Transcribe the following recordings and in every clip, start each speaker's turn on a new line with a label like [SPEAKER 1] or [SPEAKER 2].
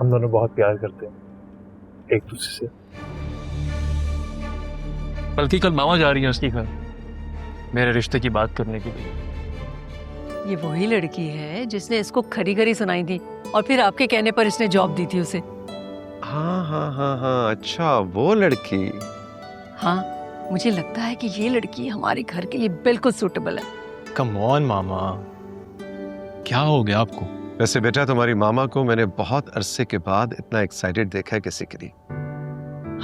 [SPEAKER 1] हम दोनों बहुत प्यार करते हैं एक दूसरे से। बल्कि कल मामा जा रही है उसकी घर मेरे रिश्ते की बात करने के लिए।
[SPEAKER 2] ये वही लड़की है जिसने इसको खरी खरी सुनाई थी और फिर आपके कहने पर इसने जॉब दी थी उसे।
[SPEAKER 3] हाँ हाँ हाँ हाँ, अच्छा वो लड़की।
[SPEAKER 2] हाँ, मुझे लगता है कि ये लड़की हमारे घर के लिए बिल्कुल सूटेबल है।
[SPEAKER 4] कम ऑन मामा, क्या हो गया आपको?
[SPEAKER 3] वैसे बेटा तुम्हारी मामा को मैंने बहुत अरसे के बाद इतना एक्साइटेड देखा है किसी के लिए।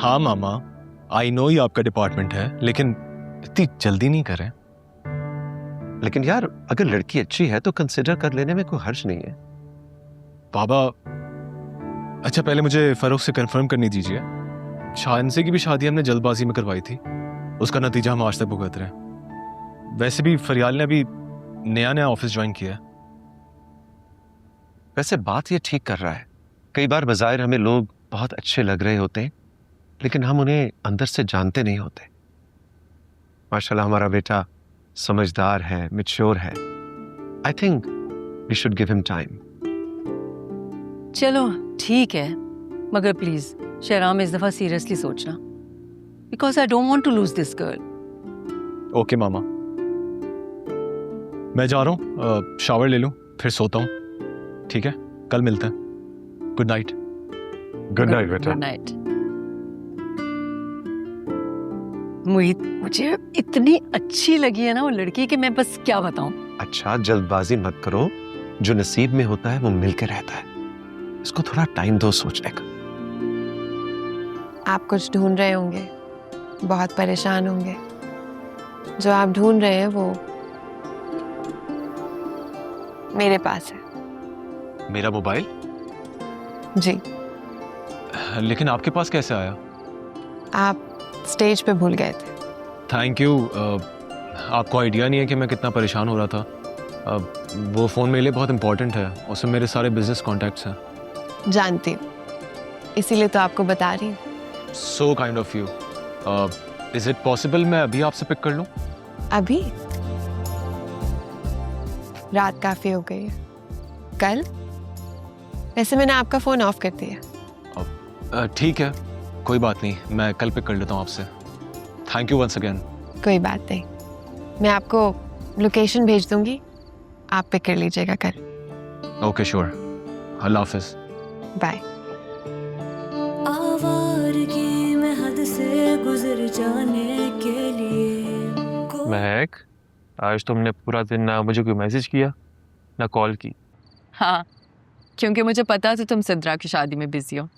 [SPEAKER 4] हाँ मामा, आई नो ये आपका डिपार्टमेंट है, लेकिन इतनी जल्दी नहीं करें।
[SPEAKER 3] लेकिन यार अगर लड़की अच्छी है तो कंसिडर कर लेने में कोई हर्ज नहीं है।
[SPEAKER 4] बाबा, अच्छा पहले मुझे फरोख से कंफर्म करनी दीजिए। शाहनसे की भी शादी हमने जल्दबाजी में करवाई थी, उसका नतीजा हम आज तक भुगत रहे हैं। वैसे भी फरियाल ने अभी नया ऑफिस ज्वाइन किया है।
[SPEAKER 3] वैसे बात ये ठीक कर रहा है, कई बार बज़ाहिर हमें लोग बहुत अच्छे लग रहे होते हैं लेकिन हम उन्हें अंदर से जानते नहीं होते। माशाल्लाह हमारा बेटा समझदार है, मैच्योर है। I think we should give him time.
[SPEAKER 2] चलो ठीक है, मगर प्लीज शहराम इस दफा सीरियसली सोचना, because I don't want to lose this girl.
[SPEAKER 4] Okay मामा, मैं जा रहा हूँ, शावर ले लूँ फिर सोता हूँ। ठीक है, कल मिलते हैं। Good night.
[SPEAKER 3] गुड नाइट बेटा।
[SPEAKER 2] Good night. मोहित, मुझे इतनी अच्छी लगी है ना वो लड़की कि मैं बस क्या बताऊं।
[SPEAKER 3] अच्छा जल्दबाजी मत करो, जो नसीब में होता है वो मिलकर रहता है, इसको थोड़ा टाइम दो सोचने का।
[SPEAKER 5] आप कुछ ढूंढ रहे होंगे, बहुत परेशान होंगे। जो आप ढूंढ रहे हैं वो मेरे पास है।
[SPEAKER 4] मेरा मोबाइल?
[SPEAKER 5] जी।
[SPEAKER 4] लेकिन आपके पास कैसे आया?
[SPEAKER 5] आप स्टेज पे भूल गए थे।
[SPEAKER 4] Thank you. आपको आइडिया नहीं है कि मैं कितना परेशान हो रहा था। वो फ़ोन मेरे लिए बहुत इंपॉर्टेंट है, उसमें मेरे सारे बिजनेस कॉन्टैक्ट्स हैं।
[SPEAKER 5] जानती हूँ, इसीलिए तो आपको बता रही हूँ।
[SPEAKER 4] So kind of you. Is it possible मैं अभी आपसे पिक कर लूँ?
[SPEAKER 5] अभी? रात काफी हो गई है। कल? वैसे मैंने आपका फोन ऑफ कर दिया।
[SPEAKER 4] ठीक है, कोई बात नहीं, मैं कल पिक कर लेता हूँ आपसे। Thank you once again.
[SPEAKER 5] कोई बात नहीं, मैं आपको लोकेशन भेज दूंगी, आप पिक कर लीजिएगा कल।
[SPEAKER 4] Okay sure. अल्लाह हाफिज।
[SPEAKER 5] बाय।
[SPEAKER 6] आवारगी में हद से गुजर जाने के लिए।
[SPEAKER 1] महक, आज तुमने पूरा दिन ना मुझे कोई मैसेज किया ना कॉल की।
[SPEAKER 2] हाँ, क्योंकि मुझे पता था तुम सिद्रा की शादी में बिजी हो,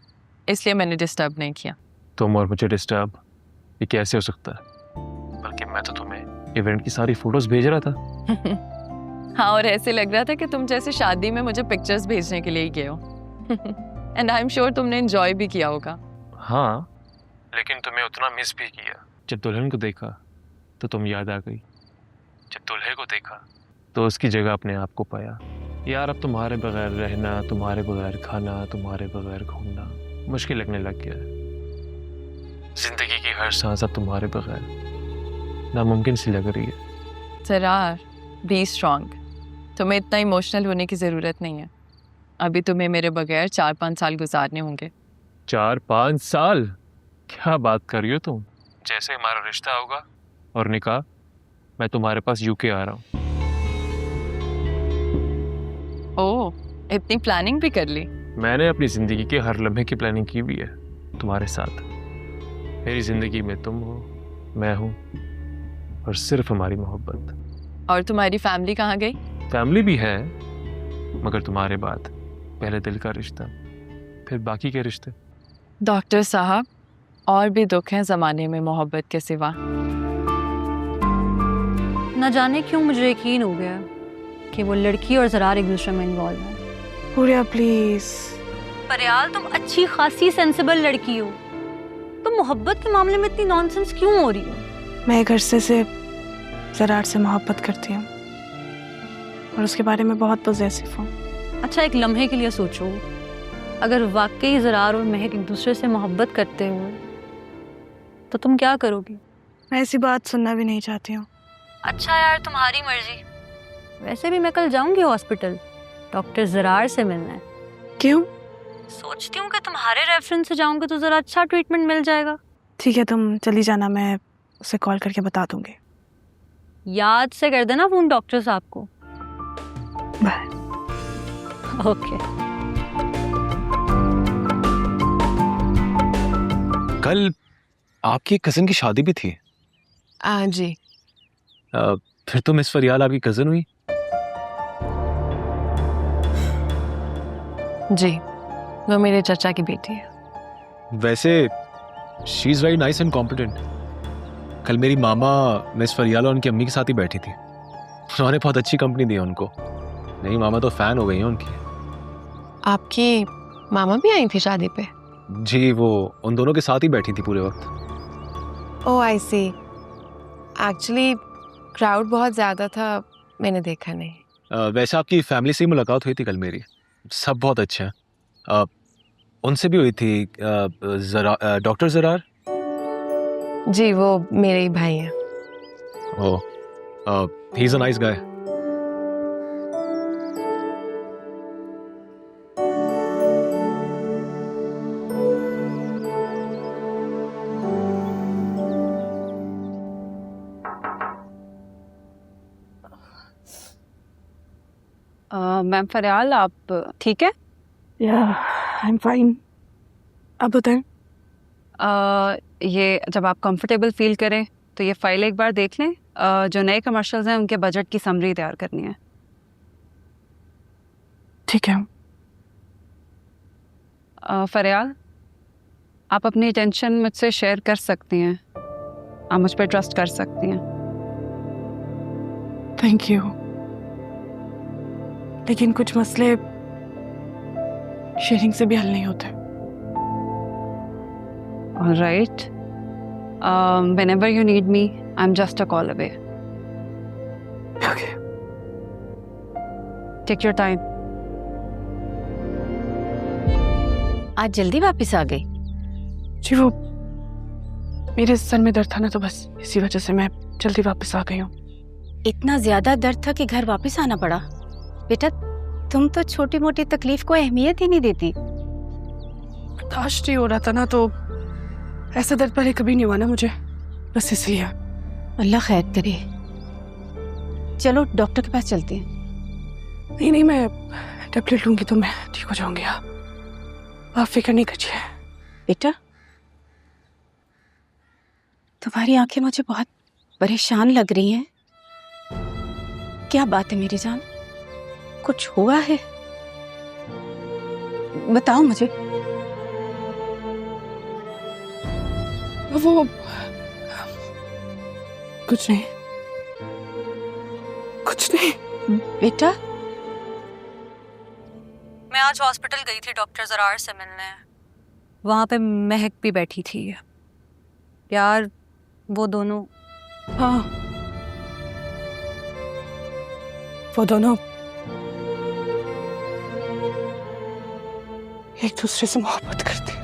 [SPEAKER 2] इसलिए मैंने डिस्टर्ब नहीं किया।
[SPEAKER 1] तुम और मुझे डिस्टर्ब, ये कैसे हो सकता है? बल्कि मैं तो तुम्हें इवेंट की सारी फोटोज भेज रहा था।
[SPEAKER 2] हाँ, और ऐसे लग रहा था कि तुम जैसे शादी में मुझे पिक्चर्स भेजने के लिए ही गए हो। एंड आई एम श्योर तुमने एंजॉय भी किया होगा।
[SPEAKER 1] हाँ, लेकिन तुम्हें उतना मिस भी किया। जब दुल्हन को देखा तो तुम याद आ गई, जब दूल्हे को देखा तो उसकी जगह अपने आप को पाया। यार अब तुम्हारे बगैर रहना, तुम्हारे बगैर खाना, तुम्हारे बगैर घूमना मुश्किल लगने लग गया है। जिंदगी की हर सांस अब तुम्हारे बगैर नामुमकिन सी लग रही है।
[SPEAKER 2] सरार, बी स्ट्रॉन्ग। तुम्हें इतना इमोशनल होने की ज़रूरत नहीं है। अभी तुम्हें मेरे बगैर 4-5 साल गुजारने होंगे।
[SPEAKER 1] 4-5 साल? क्या बात कर रही हो तुम? जैसे हमारा रिश्ता होगा और निकाह, मैं तुम्हारे पास यूके आ रहा हूँ।
[SPEAKER 2] ओह, इतनी प्लानिंग भी कर ली?
[SPEAKER 1] मैंने अपनी जिंदगी के हर लम्हे की प्लानिंग की हुई है तुम्हारे साथ। मेरी जिंदगी में तुम हो, मैं हूँ और सिर्फ हमारी मोहब्बत।
[SPEAKER 2] और तुम्हारी फैमिली कहाँ गई?
[SPEAKER 1] फैमिली भी है, मगर तुम्हारे बाद पहले दिल का रिश्ता, फिर बाकी के रिश्ते।
[SPEAKER 2] डॉक्टर साहब, और भी दुख हैं ज़माने में मोहब्बत के सिवा।
[SPEAKER 7] न जाने क्यों मुझे यकीन हो गया कि वो लड़की और ज़रार एक दूसरे में इन्वॉल्व है।
[SPEAKER 5] पूरिया प्लीज।
[SPEAKER 7] परियाल, तुम अच्छी खासी सेंसिबल लड़की हो, तुम मोहब्बत के मामले में इतनी नॉनसेंस क्यों हो रही हो?
[SPEAKER 8] मैं एक अरसे से ज़रार से मोहब्बत करती हूँ और उसके बारे में बहुत पॉजेसिव हूँ।
[SPEAKER 7] अच्छा, एक लम्हे के लिए सोचो, अगर वाकई ज़रार और महक एक दूसरे से मोहब्बत करते हो तो तुम क्या करोगी?
[SPEAKER 8] मैं ऐसी बात सुनना भी नहीं चाहती हूँ।
[SPEAKER 7] अच्छा यार, तुम्हारी मर्जी। वैसे भी मैं कल जाऊंगी हॉस्पिटल, डॉक्टर ज़रार से मिलना है।
[SPEAKER 8] क्यों?
[SPEAKER 7] सोचती हूँ कि तुम्हारे रेफरेंस से जाऊंगी तो जरा अच्छा ट्रीटमेंट मिल जाएगा।
[SPEAKER 8] ठीक है, तुम चली जाना, मैं उसे कॉल करके बता दूंगी।
[SPEAKER 7] याद से कर देना फोन डॉक्टर साहब को।
[SPEAKER 8] बाय।
[SPEAKER 7] ओके।
[SPEAKER 4] कल आपकी कजन की शादी भी थी।
[SPEAKER 5] जी।
[SPEAKER 4] फिर तो मिस फरियाल आपकी कजन हुई।
[SPEAKER 5] जी, वो मेरे चाचा की बेटी है।
[SPEAKER 4] वैसे she is very nice and competent. कल मेरी मामा मिस फरियाल और उनकी अम्मी के साथ ही बैठी थी। उन्होंने बहुत अच्छी कंपनी दी उनको। नहीं, मामा तो फैन हो गई हैं उनकी।
[SPEAKER 5] आपकी मामा भी आई थी शादी पे?
[SPEAKER 4] जी, वो उन दोनों के साथ ही बैठी थी पूरे वक्त।
[SPEAKER 5] ओह आई सी। एक्चुअली क्राउड बहुत ज़्यादा था, मैंने देखा नहीं।
[SPEAKER 4] वैसे आपकी फैमिली से ही मुलाकात हुई थी कल मेरी। सब बहुत अच्छे हैं। उनसे भी हुई थी डॉक्टर जरार।
[SPEAKER 5] जी, वो मेरे ही भाई हैं।
[SPEAKER 4] Oh, he is a nice guy.
[SPEAKER 2] Ma'am Faryal, आप ठीक है?
[SPEAKER 8] या आई एम फाइन। अब बताएं।
[SPEAKER 2] ये जब आप कंफर्टेबल फील करें तो ये फाइल एक बार देख लें। जो नए कमर्शियल्स हैं उनके बजट की समरी तैयार करनी है।
[SPEAKER 8] ठीक है।
[SPEAKER 2] फरियाल, आप अपनी टेंशन मुझसे शेयर कर सकती हैं, आप मुझ पर ट्रस्ट कर सकती हैं।
[SPEAKER 8] Thank you. लेकिन कुछ मसले शेयरिंग से भी हल नहीं होते।
[SPEAKER 2] Alright, whenever you need me, I'm just a call away.
[SPEAKER 8] Okay.
[SPEAKER 2] Take your time.
[SPEAKER 7] आज जल्दी वापस आ गई?
[SPEAKER 8] जी, वो मेरे सर में दर्द था ना, तो बस इसी वजह से मैं जल्दी वापस आ गई हूँ।
[SPEAKER 7] इतना ज्यादा दर्द था कि घर वापस आना पड़ा? बेटा, तुम तो छोटी मोटी तकलीफ को अहमियत ही नहीं देती।
[SPEAKER 8] बर्दाश्त नहीं हो रहा था ना, तो ऐसा दर्द पहले कभी नहीं हुआ ना मुझे, बस इसलिए।
[SPEAKER 7] अल्लाह खैर करे। चलो डॉक्टर के पास चलते हैं।
[SPEAKER 8] नहीं, मैं टेबलेट लूंगी तो मैं ठीक हो जाऊंगी। आप फिक्र नहीं कीजिए।
[SPEAKER 7] बेटा, तुम्हारी आंखें मुझे बहुत परेशान लग रही हैं। क्या बात है मेरी जान? कुछ हुआ है? बताओ मुझे।
[SPEAKER 8] वो कुछ नहीं, कुछ नहीं।
[SPEAKER 7] बेटा,
[SPEAKER 2] मैं आज हॉस्पिटल गई थी डॉक्टर जरार से मिलने। वहाँ पे महक भी बैठी थी। यार, वो दोनों।
[SPEAKER 8] हाँ, वो दोनों एक दूसरे से मोहब्बत करते हैं।